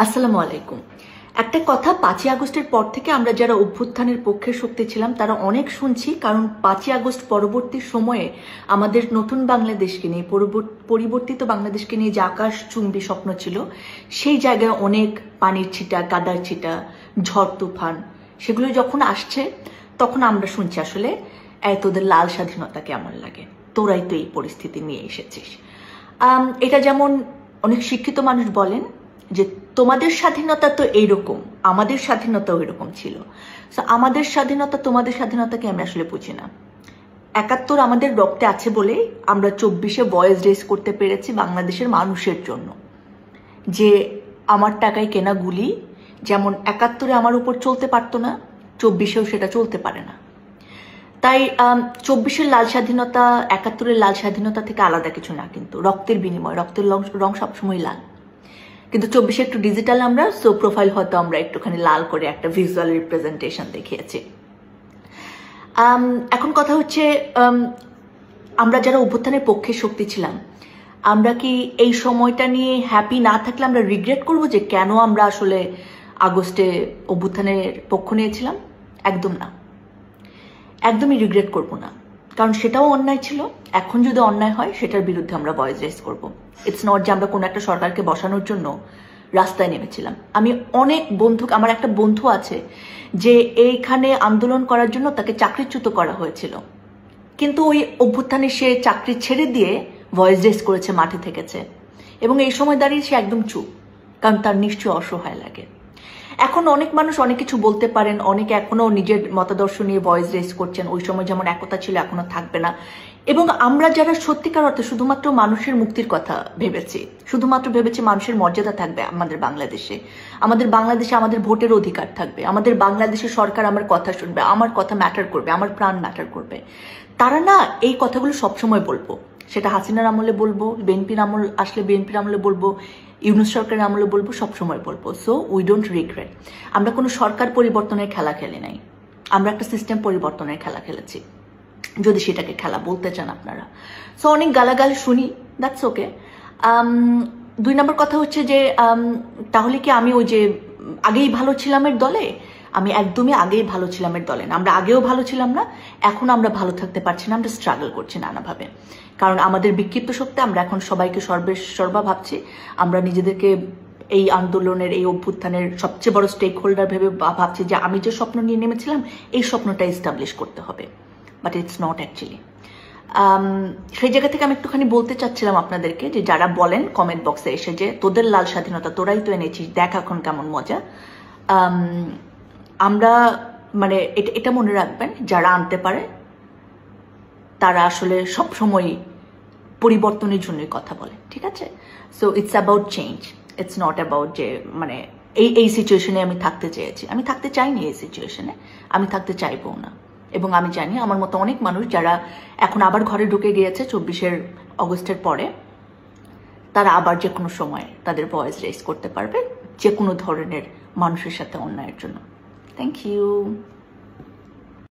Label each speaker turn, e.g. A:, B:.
A: আসসালামু আলাইকুম। একটা কথা, 5ই আগস্টের পর থেকে আমরা যারা অভ্যুত্থানের পক্ষে শক্তি ছিলাম তারা অনেক শুনছি, কারণ 5ই আগস্ট পরবর্তী সময়ে আমাদের নতুন বাংলাদেশকে নিয়ে, পরিবর্তিত বাংলাদেশকে নিয়ে যে আকাশ চুম্বী স্বপ্ন ছিল, সেই জায়গায় অনেক পানির ছিটা, কাদার ছিটা, ঝড় তুফান সেগুলো যখন আসছে তখন আমরা শুনছি আসলে তোদের লাল স্বাধীনতা কেমন লাগে, তোরাই তো এই পরিস্থিতি নিয়ে এসেছিস। এটা যেমন অনেক শিক্ষিত মানুষ বলেন যে তোমাদের স্বাধীনতা তো এইরকম, আমাদের স্বাধীনতাও এরকম ছিল। আমাদের স্বাধীনতা তোমাদের স্বাধীনতাকে আমি আসলে বুঝি না। 71 আমাদের রক্তে আছে বলে আমরা 24-এ ভয়েস রেজ করতে পেরেছি বাংলাদেশের মানুষের জন্য, যে আমার টাকায় কেনা গুলি যেমন 71-এ আমার উপর চলতে পারতো না, 24-এও সেটা চলতে পারে না। তাই 24-এর লাল স্বাধীনতা 71-এর লাল স্বাধীনতা থেকে আলাদা কিছু না, কিন্তু রক্তের বিনিময়, রক্তের রং সবসময় লাল। কিন্তু 24-এ একটু ডিজিটাল আমরা, সো প্রোফাইল হয়তো আমরা একটুখানি লাল করে একটা ভিজুয়াল রিপ্রেজেন্টেশন দেখিয়েছি। এখন কথা হচ্ছে, আমরা যারা অভ্যুত্থানের পক্ষে শক্তি ছিলাম, আমরা কি এই সময়টা নিয়ে হ্যাপি না থাকলে আমরা রিগ্রেট করব যে কেন আমরা আসলে আগস্টে অভ্যুত্থানের পক্ষ নিয়েছিলাম? একদম না, একদমই রিগ্রেট করব না, কারণ সেটাও অন্যায় ছিল। এখন যদি অন্যায় হয় সেটার বিরুদ্ধে আমরা ভয়েস রেজ করব। ইটস নট যে আমরা কোনো একটা সরকারকে বসানোর জন্য রাস্তায় নেমেছিলাম। আমি অনেক বন্ধু, আমার একটা বন্ধু আছে যে এইখানে আন্দোলন করার জন্য তাকে চাকরিচ্যুত করা হয়েছিল, কিন্তু ওই অভ্যুত্থানে সে চাকরি ছেড়ে দিয়ে ভয়েস রেজ করেছে, মাঠে থেকেছে, এবং এই সময় দাঁড়িয়ে সে একদম চুপ, কারণ তার নিশ্চয়ই অসহায় লাগে। এখন অনেক মানুষ অনেক কিছু বলতে পারেন, অনেকে এখনো নিজের মতাদর্শ নিয়ে ভয়েস রেজ করছেন, ওই সময় যেমন একতা ছিল এখনো থাকবে না। এবং আমরা যারা সত্যিকার অর্থে শুধুমাত্র মানুষের মুক্তির কথা ভেবেছি, শুধুমাত্র ভেবেছি মানুষের মর্যাদা থাকবে আমাদের বাংলাদেশে, আমাদের ভোটের অধিকার থাকবে, আমাদের বাংলাদেশের সরকার আমার কথা শুনবে, আমার কথা ম্যাটার করবে, আমার প্রাণ ম্যাটার করবে, তারা না এই কথাগুলো সবসময় বলবো। সেটা হাসিনার আমলে বলবো, বিএনপির আমল আসলে বিএনপির আমলে বলবো, ইউনূস সরকারের আমলে বলবো, সবসময় বলবো। So we don't regret. আমরা কোনো সরকার পরিবর্তনের খেলা খেলি নাই, আমরা একটা সিস্টেম পরিবর্তনের খেলা খেলেছি, যদি সেটাকে খেলা বলতে চান আপনারা। সো অনেক গালাগাল শুনি, দ্যাটস ওকে। 2 নম্বর কথা হচ্ছে যে তাহলে কি আমি ওই যে আগেই ভালো ছিলামের দলে? আমি একদমই আগেই ভালো ছিলামের দলে না। আমরা আগেও ভালো ছিলাম না, এখন আমরা ভালো থাকতে পারছি না, আমরা স্ট্রাগল করছি নানাভাবে। কারণ আমাদের বিক্ষিপ্ত শক্তি, আমরা এখন সবাইকে সর্বা ভাবছি, আমরা নিজেদেরকে এই আন্দোলনের, এই অভ্যুত্থানের সবচেয়ে বড় স্টেক হোল্ডার ভেবে ভাবছি যে আমি যে স্বপ্ন নিয়ে নেমেছিলাম এই স্বপ্নটা এস্টাবলিশ করতে হবে, বাট ইটস নট অ্যাকচুয়ালি। সেই জায়গা থেকে আমি একটুখানি বলতে চাচ্ছিলাম আপনাদেরকে, যে যারা বলেন কমেন্ট বক্সে এসে যে তোদের লাল স্বাধীনতা তোরাই তো এনেছিস, দেখ এখন কেমন মজা, আমরা মানে এটা মনে রাখবেন, যারা আনতে পারে তারা আসলে সবসময় পরিবর্তনের জন্যই কথা বলে, ঠিক আছে? So it's about change, it's not about যে মানে এই সিচুয়েশনে আমি থাকতে চেয়েছি, আমি থাকতে চাইনি এই সিচুয়েশনে, আমি থাকতে চাইবো না। এবং আমি জানি আমার মতো অনেক মানুষ যারা এখন আবার ঘরে ঢুকে গিয়েছে 24 আগস্টের পরে, তারা আবার যে কোনো সময় তাদের ভয়েস রেজ করতে পারবে যে কোনো ধরনের মানুষের সাথে অন্যায়ের জন্য। Thank you.